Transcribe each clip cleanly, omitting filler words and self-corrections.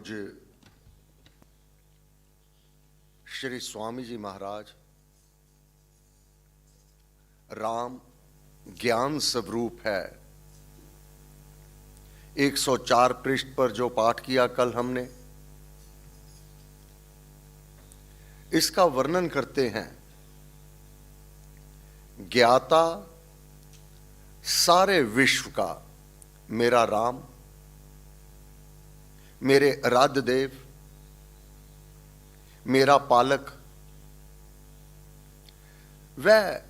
पूज्य श्री स्वामी जी महाराज राम ज्ञान स्वरूप है 104 पृष्ठ पर जो पाठ किया कल हमने, इसका वर्णन करते हैं। ज्ञाता सारे विश्व का मेरा राम, मेरे आराध्य देव, मेरा पालक, वह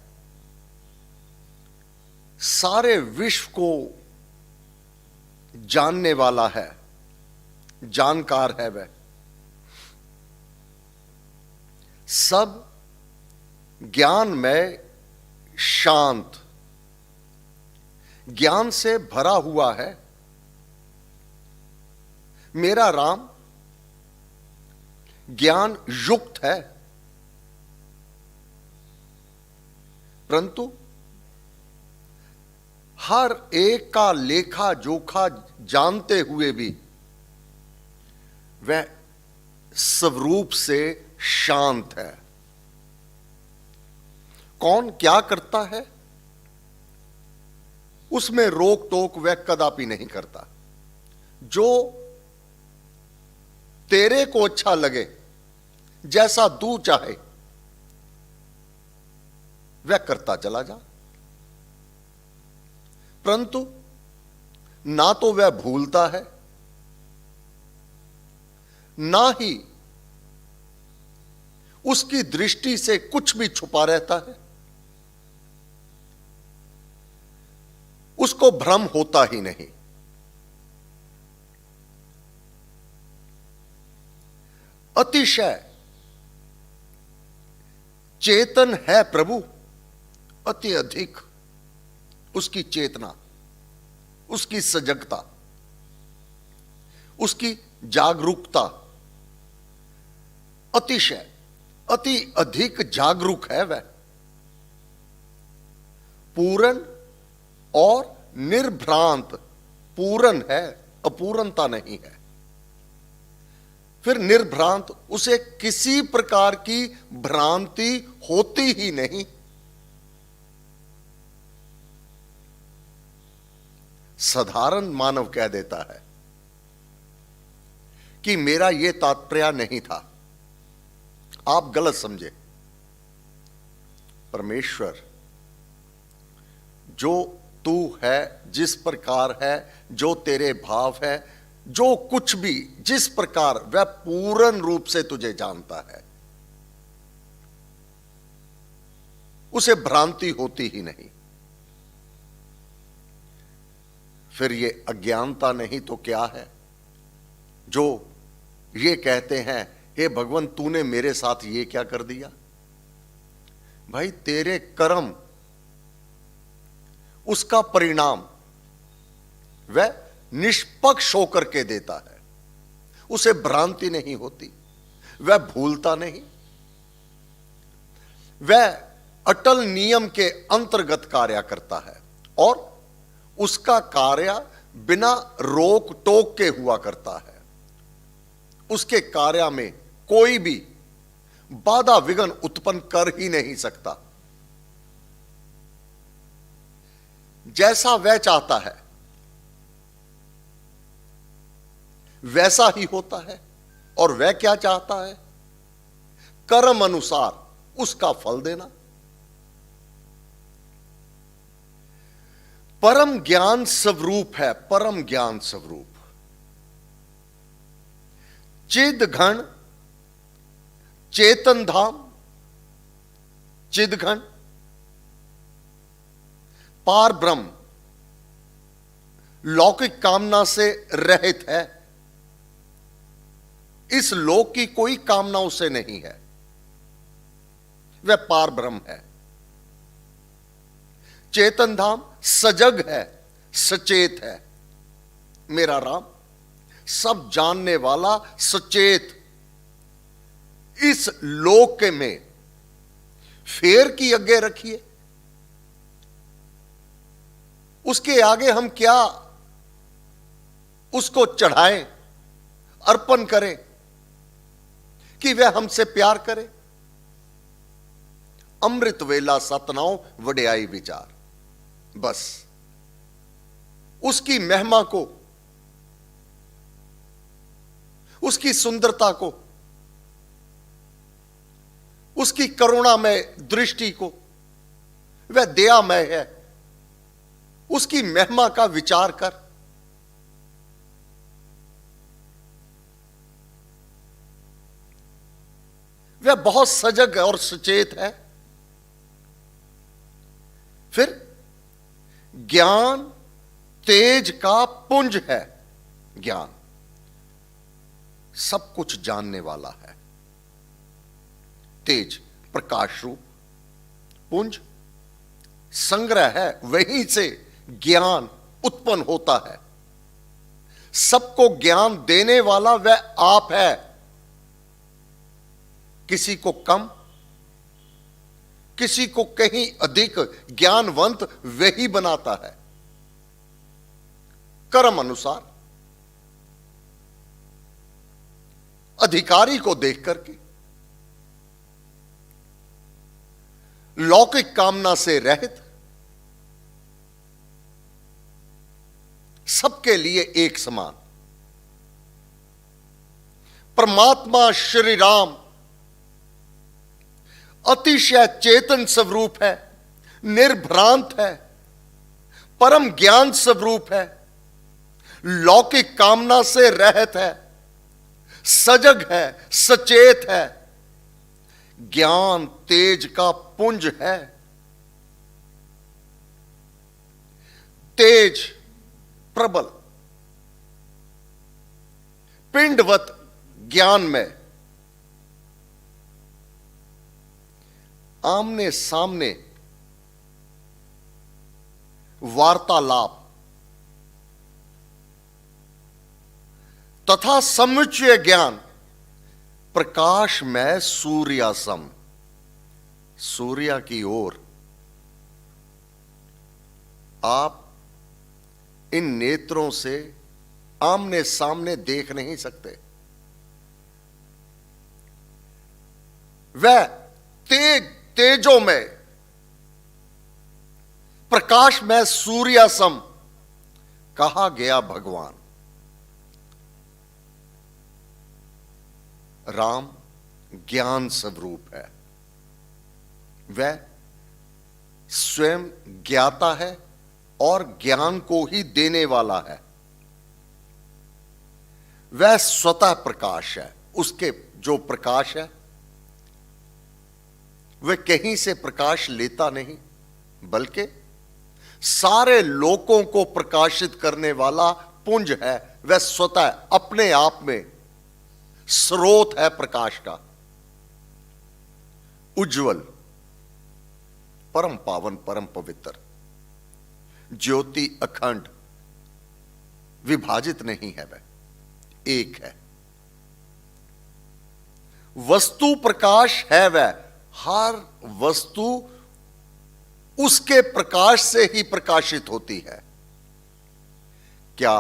सारे विश्व को जानने वाला है, जानकार है। वह सब ज्ञान में शांत, ज्ञान से भरा हुआ है। मेरा राम ज्ञान युक्त है, परंतु हर एक का लेखा जोखा जानते हुए भी वह स्वरूप से शांत है। कौन क्या करता है उसमें रोक टोक वह कदापि नहीं करता। जो तेरे को अच्छा लगे, जैसा तू चाहे वह करता चला जा, परंतु ना तो वह भूलता है, ना ही उसकी दृष्टि से कुछ भी छुपा रहता है। उसको भ्रम होता ही नहीं। अतिशय चेतन है प्रभु, अति अधिक उसकी चेतना, उसकी सजगता, उसकी जागरूकता अतिशय अति अधिक जागरूक है। वह पूर्ण और निर्भ्रांत, पूर्ण है, अपूर्णता नहीं है। फिर निर्भ्रांत, उसे किसी प्रकार की भ्रांति होती ही नहीं। साधारण मानव कह देता है कि मेरा यह तात्पर्य नहीं था, आप गलत समझे। परमेश्वर जो तू है, जिस प्रकार है, जो तेरे भाव है, जो कुछ भी जिस प्रकार, वह पूर्ण रूप से तुझे जानता है। उसे भ्रांति होती ही नहीं। फिर ये अज्ञानता नहीं तो क्या है जो ये कहते हैं, हे भगवान तूने मेरे साथ ये क्या कर दिया। भाई तेरे कर्म, उसका परिणाम वह निष्पक्ष होकर के देता है। उसे भ्रांति नहीं होती, वह भूलता नहीं, वह अटल नियम के अंतर्गत कार्य करता है और उसका कार्य बिना रोक टोक के हुआ करता है। उसके कार्य में कोई भी बाधा विघ्न उत्पन्न कर ही नहीं सकता। जैसा वह चाहता है वैसा ही होता है, और वह क्या चाहता है, कर्म अनुसार उसका फल देना। परम ज्ञान स्वरूप है, परम ज्ञान स्वरूप। चिद घन चेतन धाम, चिद घन पार ब्रह्म, लौकिक कामना से रहित है। इस लोक की कोई कामना उसे नहीं है, वह पार ब्रह्म है। चेतन धाम सजग है, सचेत है। मेरा राम सब जानने वाला, सचेत। इस लोक में फेर की आगे रखिए, उसके आगे हम क्या उसको चढ़ाएं, अर्पण करें कि वह हमसे प्यार करे। अमृत वेला सतनाओ वड्याई विचार। बस उसकी महिमा को, उसकी सुंदरता को, उसकी करुणामय दृष्टि को, वह दयामय है, उसकी महिमा का विचार कर। वह बहुत सजग और सचेत है। फिर ज्ञान तेज का पुंज है। ज्ञान सब कुछ जानने वाला है। तेज प्रकाश रूप, पुंज संग्रह है, वहीं से ज्ञान उत्पन्न होता है। सबको ज्ञान देने वाला वह आप है। किसी को कम, किसी को कहीं अधिक ज्ञानवंत वही बनाता है कर्म अनुसार, अधिकारी को देख करके। लौकिक कामना से रहित, सबके लिए एक समान। परमात्मा श्री राम अतिशय चेतन स्वरूप है, निर्भ्रांत है, परम ज्ञान स्वरूप है, लौकिक कामना से रहित है, सजग है, सचेत है, ज्ञान तेज का पुंज है। तेज प्रबल, पिंडवत ज्ञान में आमने सामने वार्तालाप तथा समुच्चय ज्ञान प्रकाश में सूर्यासम, सूर्य की ओर। आप इन नेत्रों से आमने सामने देख नहीं सकते। वह तेजों में प्रकाश में सूर्यासम कहा गया भगवान राम ज्ञान स्वरूप है। वह स्वयं ज्ञाता है और ज्ञान को ही देने वाला है। वह स्वतः प्रकाश है। उसके जो प्रकाश है वह कहीं से प्रकाश लेता नहीं, बल्कि सारे लोकों को प्रकाशित करने वाला पुंज है। वह स्वतः अपने आप में स्रोत है प्रकाश का, उज्जवल, परम पावन, परम पवित्र, ज्योति अखंड, विभाजित नहीं है, वह एक है। वस्तु प्रकाश है वह, हर वस्तु उसके प्रकाश से ही प्रकाशित होती है। क्या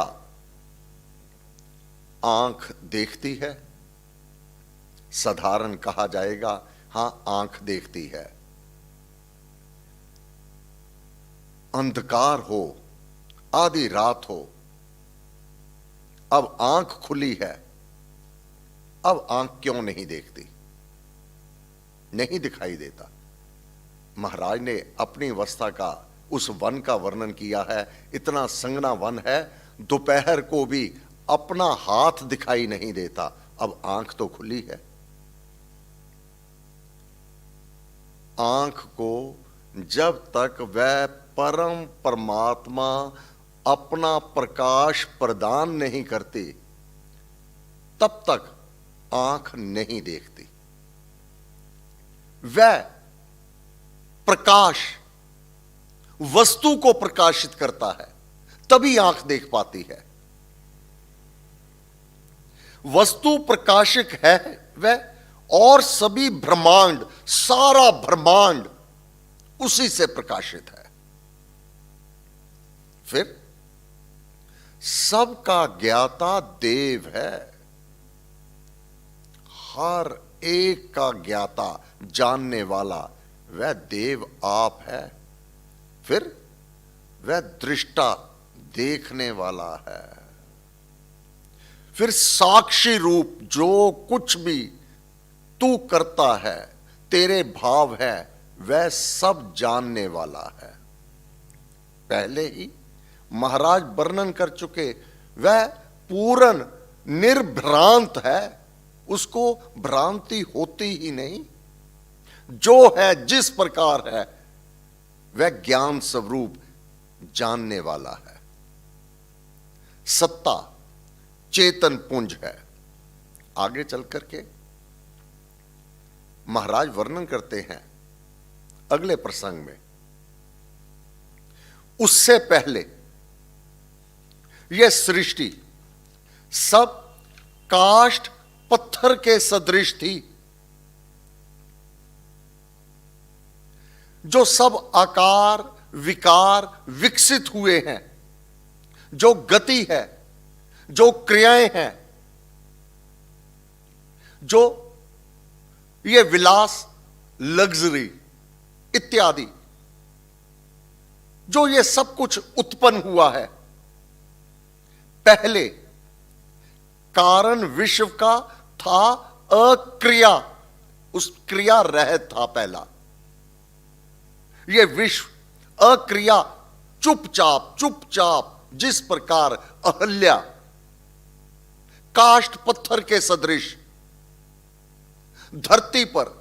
आंख देखती है? साधारण कहा जाएगा हां, आंख देखती है। अंधकार हो, आधी रात हो, अब आंख खुली है, अब आंख क्यों नहीं देखती? नहीं दिखाई देता। महाराज ने अपनी अवस्था का उस वन का वर्णन किया है। इतना संगना वन है, दोपहर को भी अपना हाथ दिखाई नहीं देता, अब आंख तो खुली है। आंख को जब तक वह परम परमात्मा अपना प्रकाश प्रदान नहीं करती, तब तक आंख नहीं देखती। वह प्रकाश वस्तु को प्रकाशित करता है, तभी आंख देख पाती है। वस्तु प्रकाशिक है वह, और सभी ब्रह्मांड, सारा ब्रह्मांड उसी से प्रकाशित है। फिर सबका ज्ञाता देव है। हर एक का ज्ञाता जानने वाला वह देव आप है। फिर वह दृष्टा देखने वाला है। फिर साक्षी रूप जो कुछ भी तू करता है, तेरे भाव है, वह सब जानने वाला है। पहले ही महाराज वर्णन कर चुके, वह पूर्ण निर्भ्रांत है, उसको भ्रांति होती ही नहीं। जो है, जिस प्रकार है, वह ज्ञान स्वरूप जानने वाला है। सत्ता चेतन पुंज है। आगे चल करके महाराज वर्णन करते हैं अगले प्रसंग में, उससे पहले यह सृष्टि सब काष्ठ पत्थर के सदृश थी। जो सब आकार विकार विकसित हुए हैं, जो गति है, जो क्रियाएं हैं, जो ये विलास लग्जरी इत्यादि, जो ये सब कुछ उत्पन्न हुआ है, पहले कारण विश्व का था अक्रिया, उस क्रिया रहित था पहला। ये विश्व अक्रिया चुपचाप चुपचाप, जिस प्रकार अहल्या काष्ठ पत्थर के सदृश धरती पर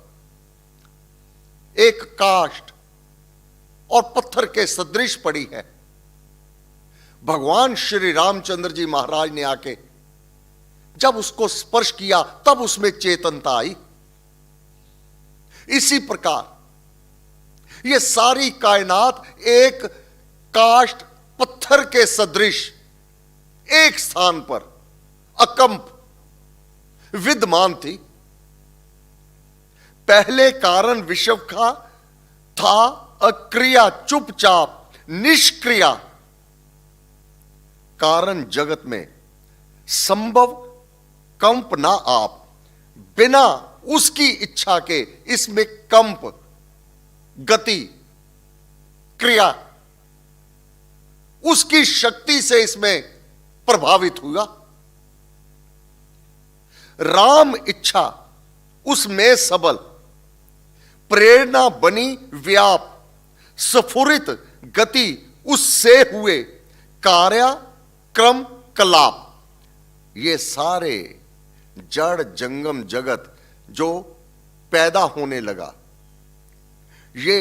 एक काष्ठ और पत्थर के सदृश पड़ी है, भगवान श्री रामचंद्र जी महाराज ने आके जब उसको स्पर्श किया तब उसमें चेतनता आई। इसी प्रकार यह सारी कायनात एक काष्ठ पत्थर के सदृश एक स्थान पर अकंप विद्यमान थी। पहले कारण विश्व का था अक्रिया चुपचाप निष्क्रिया। कारण जगत में संभव कंप ना आप, बिना उसकी इच्छा के इसमें कंप गति क्रिया उसकी शक्ति से इसमें प्रभावित हुआ। राम इच्छा उसमें सबल, प्रेरणा बनी व्याप, स्फुरित गति उससे हुए कार्य क्रम कलाप। ये सारे जड़ जंगम जगत जो पैदा होने लगा, ये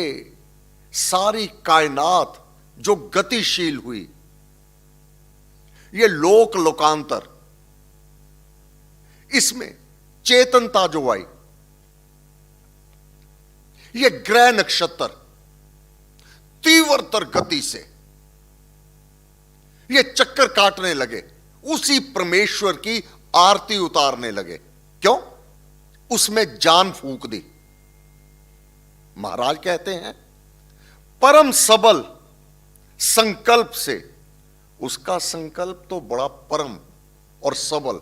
सारी कायनात जो गतिशील हुई, ये लोक लोकांतर, इसमें चेतनता जो आई, ये ग्रह नक्षत्र तीव्रतर गति से ये चक्कर काटने लगे, उसी परमेश्वर की आरती उतारने लगे। क्यों? उसमें जान फूंक दी। महाराज कहते हैं परम सबल संकल्प से, उसका संकल्प तो बड़ा परम और सबल,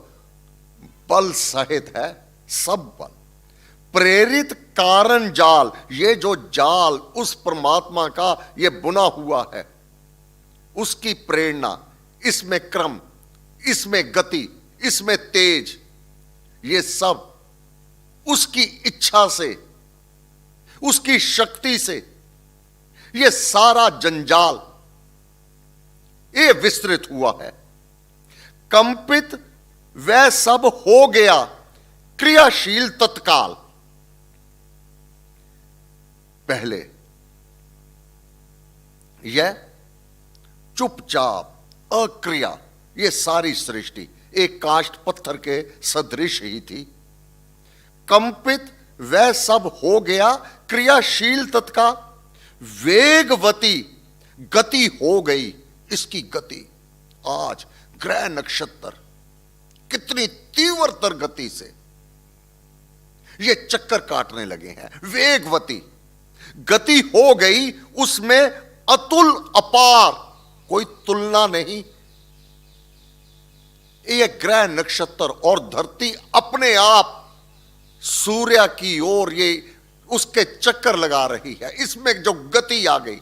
बल सहित है, सब बल प्रेरित कारण जाल, ये जो जाल उस परमात्मा का ये बुना हुआ है, उसकी प्रेरणा, इसमें क्रम, इसमें गति, इसमें तेज, ये सब उसकी इच्छा से, उसकी शक्ति से ये सारा जंजाल ये विस्तृत हुआ है। कंपित वह सब हो गया क्रियाशील तत्काल। पहले यह चुपचाप अक्रिया, ये सारी सृष्टि एक काष्ठ पत्थर के सदृश ही थी। कंपित वह सब हो गया क्रियाशील तत्काल, वेगवती गति हो गई इसकी गति। आज ग्रह नक्षत्र कितनी तीव्रतर गति से ये चक्कर काटने लगे हैं, वेगवती गति हो गई, उसमें अतुल अपार, कोई तुलना नहीं। ये ग्रह नक्षत्र और धरती अपने आप सूर्य की ओर ये उसके चक्कर लगा रही है, इसमें जो गति आ गई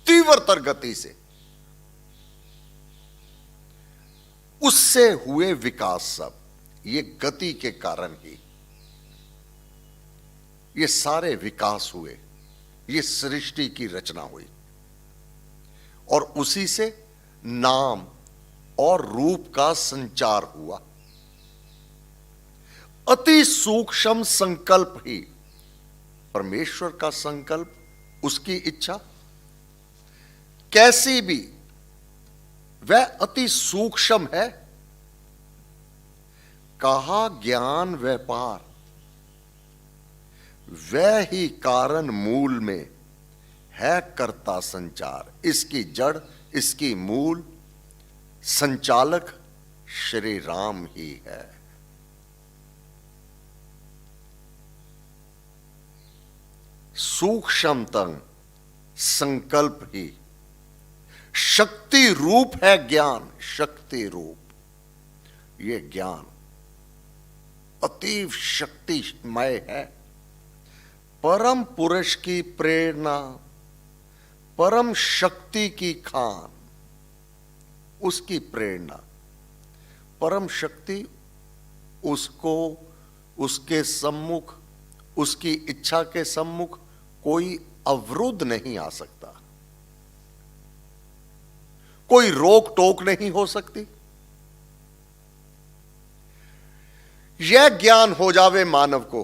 तीव्रतर गति से, उससे हुए विकास सब ये गति के कारण ही ये सारे विकास हुए, ये सृष्टि की रचना हुई और उसी से नाम और रूप का संचार हुआ। अति सूक्ष्म संकल्प ही परमेश्वर का संकल्प, उसकी इच्छा कैसी भी वह अति सूक्ष्म है। कहा ज्ञान व्यापार, वह ही कारण मूल में है करता संचार। इसकी जड़, इसकी मूल संचालक श्री राम ही है। सूक्ष्मतम संकल्प ही शक्ति रूप है ज्ञान, शक्ति रूप ये ज्ञान अतीव शक्तिमय है। परम पुरुष की प्रेरणा, परम शक्ति की खान, उसकी प्रेरणा, परम शक्ति उसको उसके सम्मुख, उसकी इच्छा के सम्मुख कोई अवरुद्ध नहीं आ सकता, कोई रोक टोक नहीं हो सकती। यह ज्ञान हो जावे मानव को,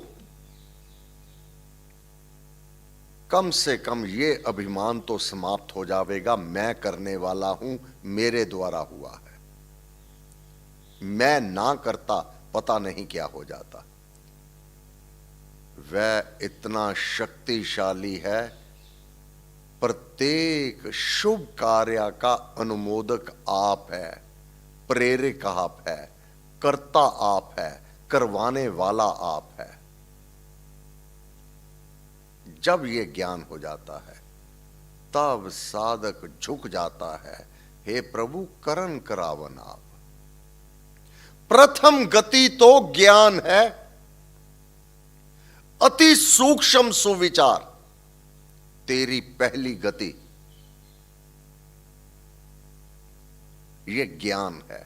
कम से कम यह अभिमान तो समाप्त हो जाएगा, मैं करने वाला हूं, मेरे द्वारा हुआ है। मैं ना करता पता नहीं क्या हो जाता। वह इतना शक्तिशाली है, प्रत्येक शुभ कार्य का अनुमोदक आप है, प्रेरक आप है, कर्ता आप है, करवाने वाला आप है। जब यह ज्ञान हो जाता है तब साधक झुक जाता है, हे प्रभु करण करावन आप। प्रथम गति तो ज्ञान है, अति सूक्ष्म सुविचार तेरी पहली गति, यह ज्ञान है।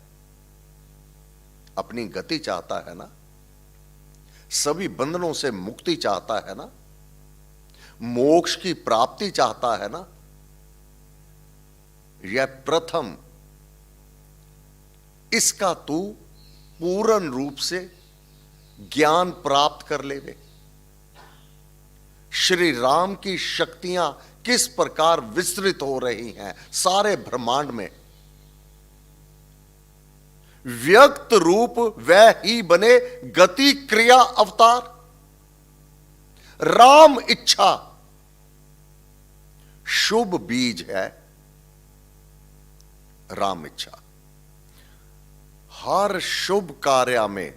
अपनी गति चाहता है ना, सभी बंधनों से मुक्ति चाहता है ना, मोक्ष की प्राप्ति चाहता है ना, यह प्रथम इसका तू पूर्ण रूप से ज्ञान प्राप्त कर ले। श्री राम की शक्तियां किस प्रकार विस्तृत हो रही हैं सारे ब्रह्मांड में, व्यक्त रूप वह ही बने गति क्रिया अवतार। राम इच्छा शुभ बीज है, राम इच्छा हर शुभ कार्य में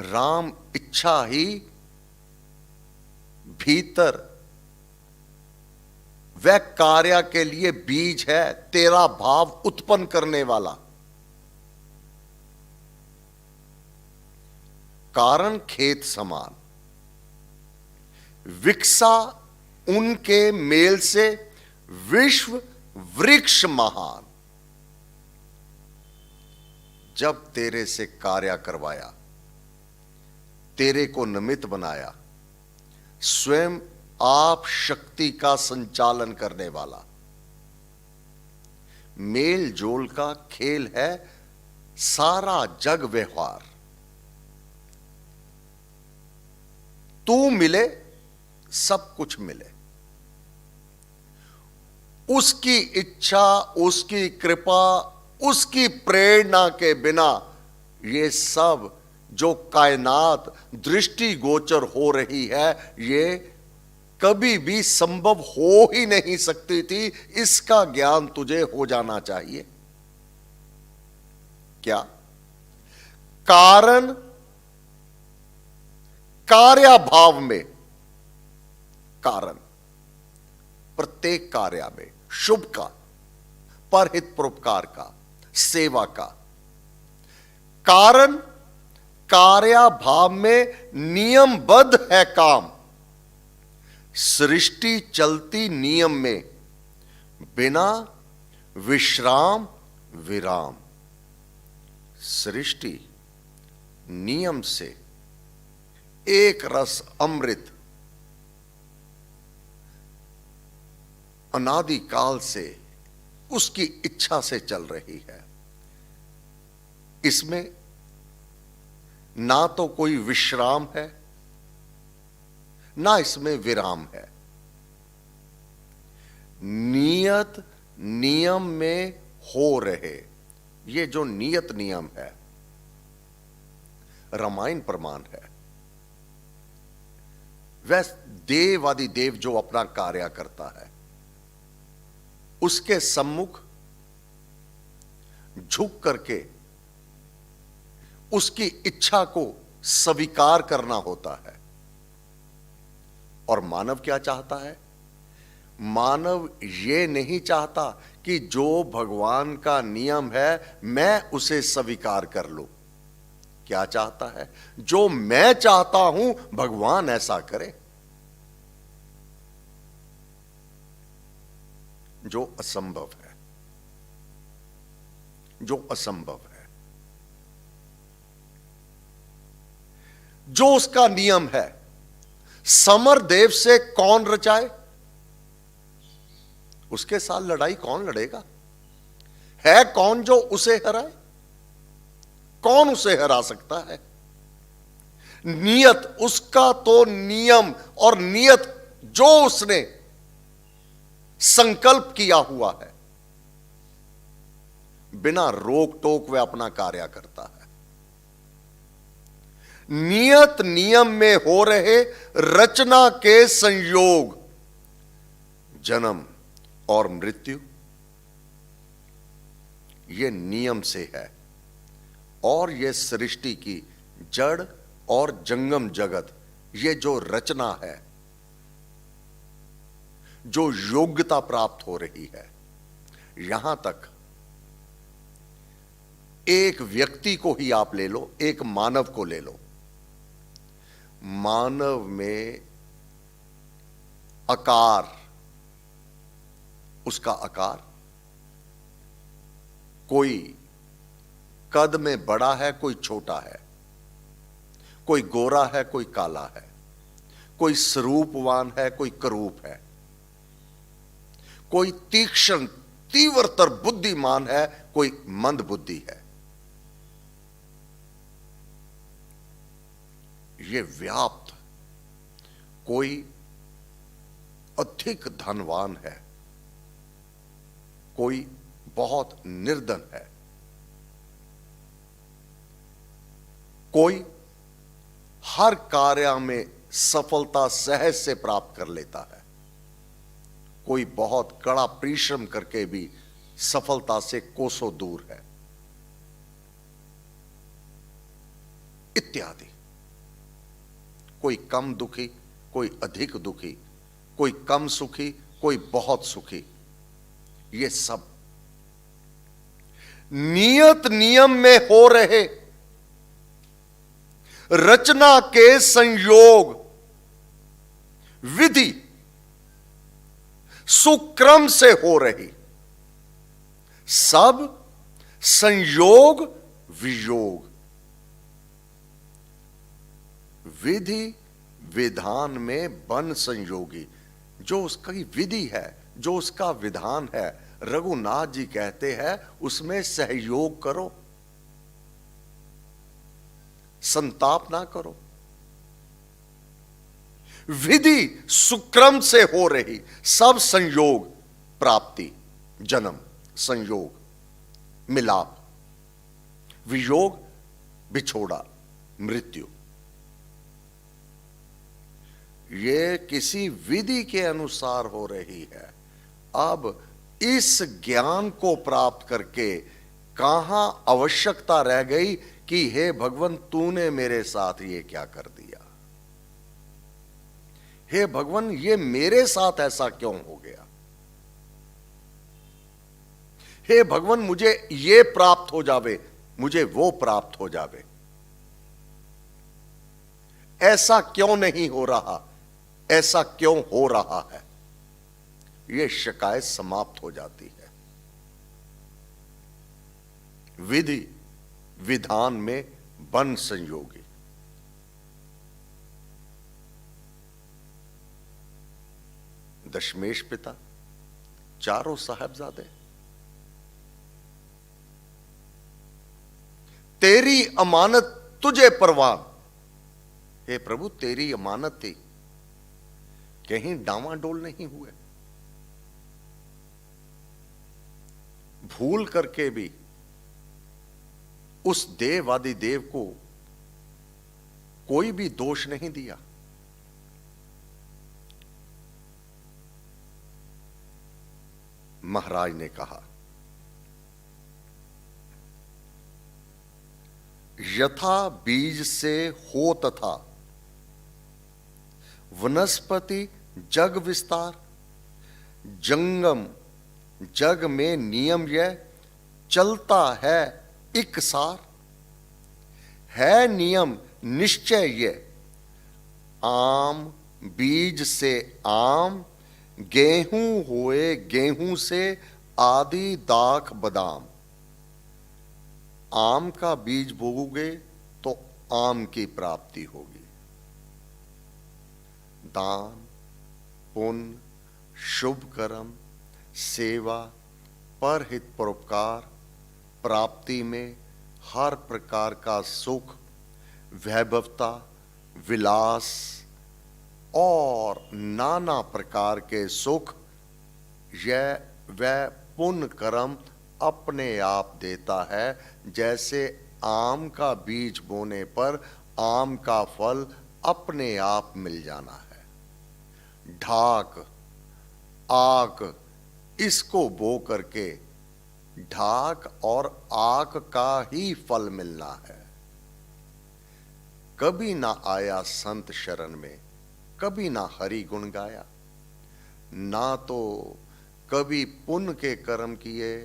राम इच्छा ही भीतर वह कार्य के लिए बीज है, तेरा भाव उत्पन्न करने वाला। कारण खेत समान, विकसा उनके मेल से विश्व वृक्ष महान। जब तेरे से कार्य करवाया, तेरे को निमित्त बनाया, स्वयं आप शक्ति का संचालन करने वाला, मेल जोल का खेल है सारा जग व्यवहार। तू मिले सब कुछ मिले, उसकी इच्छा, उसकी कृपा, उसकी प्रेरणा के बिना ये सब जो कायनात दृष्टि गोचर हो रही है, ये कभी भी संभव हो ही नहीं सकती थी। इसका ज्ञान तुझे हो जाना चाहिए। क्या कारण कार्य भाव में, कारण प्रत्येक कार्य में, शुभ का, परहित परोपकार का, सेवा का। कारण कार्याभाव में नियमबद्ध है काम, सृष्टि चलती नियम में बिना विश्राम विराम। सृष्टि नियम से एक रस अमृत अनादि काल से उसकी इच्छा से चल रही है। इसमें ना तो कोई विश्राम है, ना इसमें विराम है। नियत नियम में हो रहे, ये जो नियत नियम है रामायण प्रमाण है। वह देवादि देव जो अपना कार्य करता है उसके सम्मुख झुक करके उसकी इच्छा को स्वीकार करना होता है। और मानव क्या चाहता है? मानव यह नहीं चाहता कि जो भगवान का नियम है मैं उसे स्वीकार कर लूं। क्या चाहता है? जो मैं चाहता हूं भगवान ऐसा करे। जो असंभव है, जो असंभव है। जो उसका नियम है, समर देव से कौन रचाए? उसके साथ लड़ाई कौन लड़ेगा? है कौन जो उसे हराए? कौन उसे हरा सकता है? नियत उसका तो नियम और नियत जो उसने संकल्प किया हुआ है, बिना रोक टोक वह अपना कार्य करता है। नियत नियम में हो रहे रचना के संयोग, जन्म और मृत्यु, यह नियम से है। और यह सृष्टि की जड़ और जंगम जगत, यह जो रचना है, जो योग्यता प्राप्त हो रही है, यहां तक एक व्यक्ति को ही आप ले लो, एक मानव को ले लो। मानव में आकार, उसका आकार, कोई कद में बड़ा है, कोई छोटा है, कोई गोरा है, कोई काला है, कोई स्वरूपवान है, कोई करूप है, कोई तीक्ष्ण तीव्रतर बुद्धिमान है, कोई मंद बुद्धि है। ये व्याप्त, कोई अधिक धनवान है, कोई बहुत निर्धन है, कोई हर कार्य में सफलता सहज से प्राप्त कर लेता है, कोई बहुत कड़ा परिश्रम करके भी सफलता से कोसों दूर है, इत्यादि। कोई कम दुखी, कोई अधिक दुखी, कोई कम सुखी, कोई बहुत सुखी। ये सब नियत नियम में हो रहे रचना के संयोग, विधि सुक्रम से हो रही, सब संयोग वियोग। विधि विधान में बन संयोगी, जो उसकी विधि है, जो उसका विधान है, रघुनाथ जी कहते हैं उसमें सहयोग करो, संताप ना करो। विधि सुक्रम से हो रही, सब संयोग, प्राप्ति, जन्म, संयोग, मिलाप, वियोग, बिछोड़ा, मृत्यु, ये किसी विधि के अनुसार हो रही है। अब इस ज्ञान को प्राप्त करके कहां आवश्यकता रह गई कि हे भगवान तूने मेरे साथ ये क्या कर दिया, हे भगवान ये मेरे साथ ऐसा क्यों हो गया। हे भगवान मुझे ये प्राप्त हो जावे, मुझे वो प्राप्त हो जावे। ऐसा क्यों नहीं हो रहा, ऐसा क्यों हो रहा है, यह शिकायत समाप्त हो जाती है। विधि विधान में बन संयोगी। दशमेश पिता, चारों साहबजादे, तेरी अमानत तुझे परवान। हे प्रभु तेरी अमानत थी, कहीं डामाडोल नहीं हुए। भूल करके भी उस देववादी देव को कोई भी दोष नहीं दिया। महाराज ने कहा, यथा बीज से हो तथा वनस्पति जग विस्तार। जंगम जग में नियम यह चलता है एक सार। है नियम निश्चय ये, आम बीज से आम, गेहूं हुए गेहूं से आदि दाख बादाम। आम का बीज बोओगे तो आम की प्राप्ति होगी। दान पुण्य शुभ कर्म सेवा परहित परोपकार प्राप्ति में हर प्रकार का सुख वैभवता विलास और नाना प्रकार के सुख यह वह पुण्य कर्म अपने आप देता है। जैसे आम का बीज बोने पर आम का फल अपने आप मिल जाना है। ढाक आक इसको बो करके ढाक और आक का ही फल मिलना है। कभी ना आया संत शरण में, कभी ना हरि गुण गाया, ना तो कभी पुण्य के कर्म किए,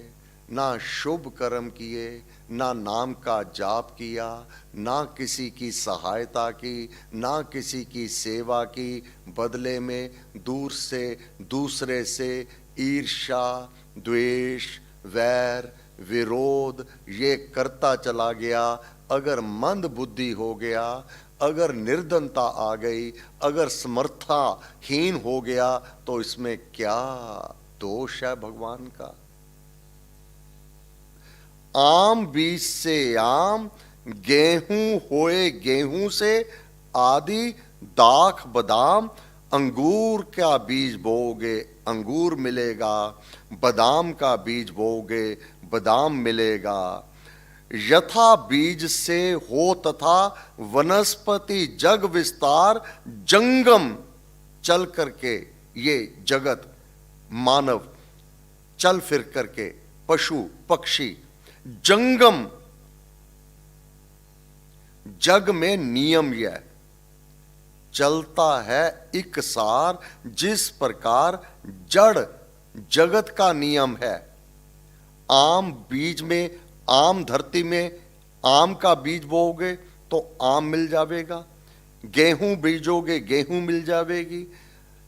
ना शुभ कर्म किए, ना नाम का जाप किया, ना किसी की सहायता की, ना किसी की सेवा की। बदले में दूर से दूसरे से ईर्ष्या द्वेष वैर विरोध ये करता चला गया। अगर मंद बुद्धि हो गया, अगर निर्धनता आ गई, अगर समर्थाहीन हो गया तो इसमें क्या दोष है भगवान का। आम बीज से आम, गेहूं होए गेहूं से आदि दाख बादाम। अंगूर का बीज बोओगे अंगूर मिलेगा, बादाम का बीज बोओगे बादाम मिलेगा। यथा बीज से हो तथा वनस्पति जग विस्तार। जंगम चल करके ये जगत मानव चल फिर करके पशु पक्षी, जंगम जग में नियम यह चलता है एक सार। जिस प्रकार जड़ जगत का नियम है, आम बीज में आम धरती में आम का बीज बोओगे तो आम मिल जावेगा, गेहूं बीजोगे गेहूं मिल जावेगी,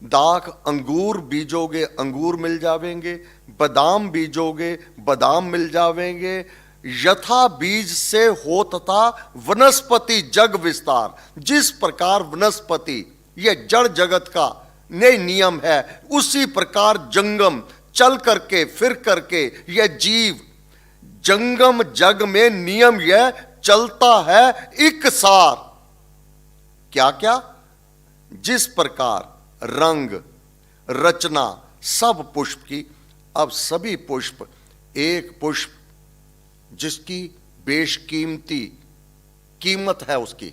दाख अंगूर बीजोगे अंगूर मिल जावेंगे, बादाम बीजोगे बादाम मिल जावेंगे। यथा बीज से हो तथा वनस्पति जग विस्तार। जिस प्रकार वनस्पति ये जड़ जगत का नियम है, उसी प्रकार जंगम चल करके फिर करके यह जीव जंगम जग में नियम यह चलता है एक सार। क्या क्या? जिस प्रकार रंग रचना सब पुष्प की, अब सभी पुष्प एक पुष्प जिसकी बेशकीमती कीमत है उसकी,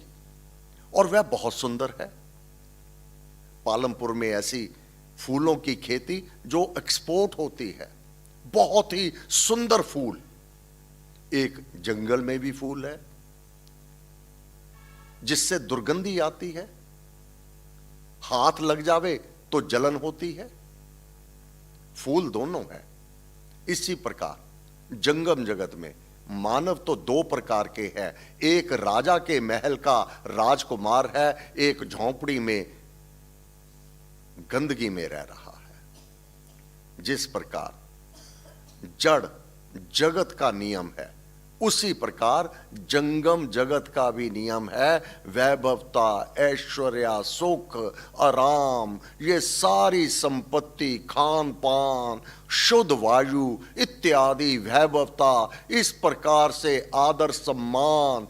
और वह बहुत सुंदर है। पालमपुर में ऐसी फूलों की खेती जो एक्सपोर्ट होती है, बहुत ही सुंदर फूल। एक जंगल में भी फूल है जिससे दुर्गंधी आती है, हाथ लग जावे तो जलन होती है। फूल दोनों है। इसी प्रकार जंगम जगत में मानव तो दो प्रकार के हैं, एक राजा के महल का राजकुमार है, एक झोंपड़ी में गंदगी में रह रहा है। जिस प्रकार जड़ जगत का नियम है, उसी प्रकार जंगम जगत का भी नियम है। वैभवता, ऐश्वर्य, सुख, आराम, ये सारी संपत्ति, खान पान, शुद्ध वायु इत्यादि वैभवता, इस प्रकार से आदर सम्मान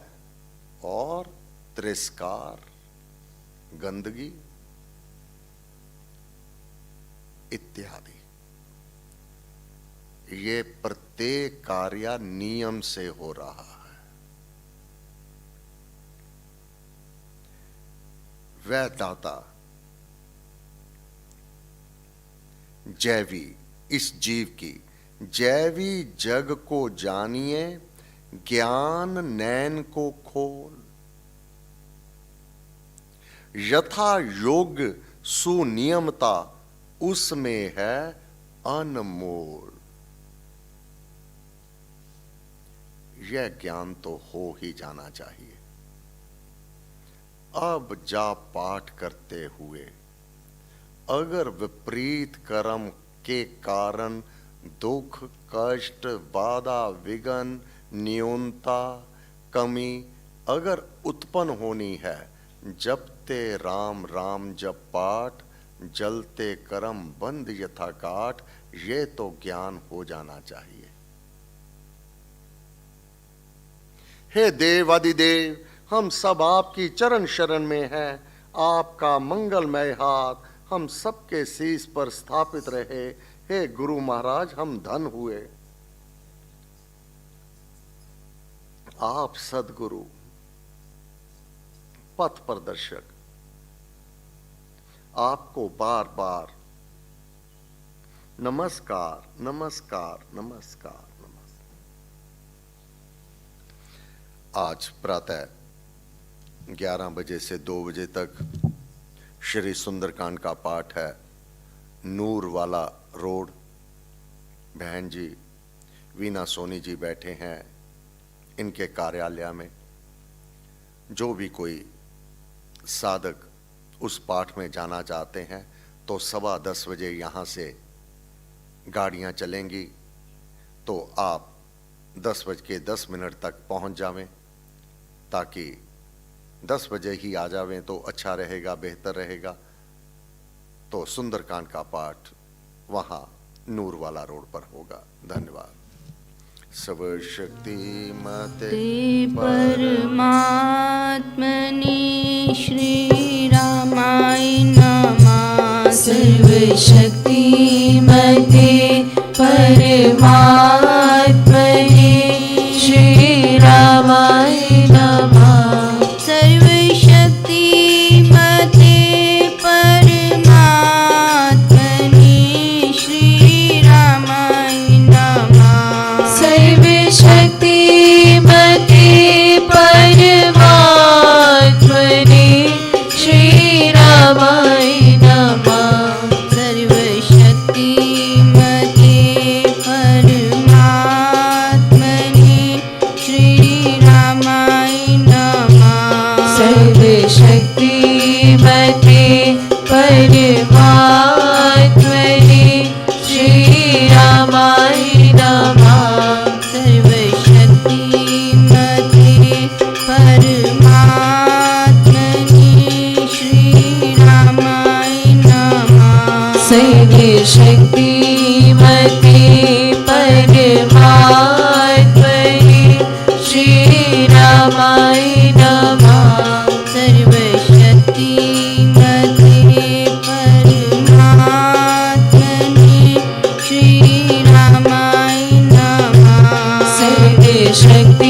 और तिरस्कार, गंदगी इत्यादि, ये प्रत्येक कार्य नियम से हो रहा है। वह दाता जैवी, इस जीव की जैवी जग को जानिए, ज्ञान नैन को खोल, यथा योग्य सुनियमता उसमें है अनमोल। यह ज्ञान तो हो ही जाना चाहिए। अब जा पाठ करते हुए अगर विपरीत कर्म के कारण दुख, कष्ट, बाधा, विघ्न, न्यूनता, कमी अगर उत्पन्न होनी है, जपते राम राम जप पाठ, जलते कर्म बंद यथा काट, ये तो ज्ञान हो जाना चाहिए। हे देव आदिदेव, हम सब आपकी चरण शरण में हैं। आपका मंगलमय हाथ हम सबके शीश पर स्थापित रहे। हे गुरु महाराज, हम धन हुए। आप सद्गुरु, पथ प्रदर्शक, आपको बार बार नमस्कार नमस्कार नमस्कार नमस्कार। आज प्रातः 11 बजे से 2 बजे तक श्री सुंदरकांड का पाठ है। नूर वाला रोड, बहन जी वीना सोनी जी बैठे हैं इनके कार्यालय में। जो भी कोई साधक उस पाठ में जाना चाहते हैं तो 10:15 बजे यहाँ से गाड़ियाँ चलेंगी, तो आप 10:10 तक पहुँच जावें, ताकि 10 बजे ही आ जावें तो अच्छा रहेगा, बेहतर रहेगा। तो सुंदरकांड का पाठ वहाँ नूर वाला रोड पर होगा। धन्यवाद। सर्वशक्तिमते परमात्मने श्री रामाय नमः। सर्वशक्तिमते परमात्मने श्री रामाय नमः। सर्वशक्तिमते परमात्मने श्री रामाय नमः। सर्वशक्तिमते परमात्मने श्री रामाय नमः। सर्वशक्तिमते परमात्मने श्री रामाय नमः। सर्वशक्तिमते परमात्मने श्री रामाय नमः। सर्वशक्तिमते परमात्मने श्री रामाय नमः। सर्वशक्तिमते परमात्मने श्री रामाय नमः। सर्वशक्तिमते परमात्मने श्री रामाय नमः। सर्वशक्ति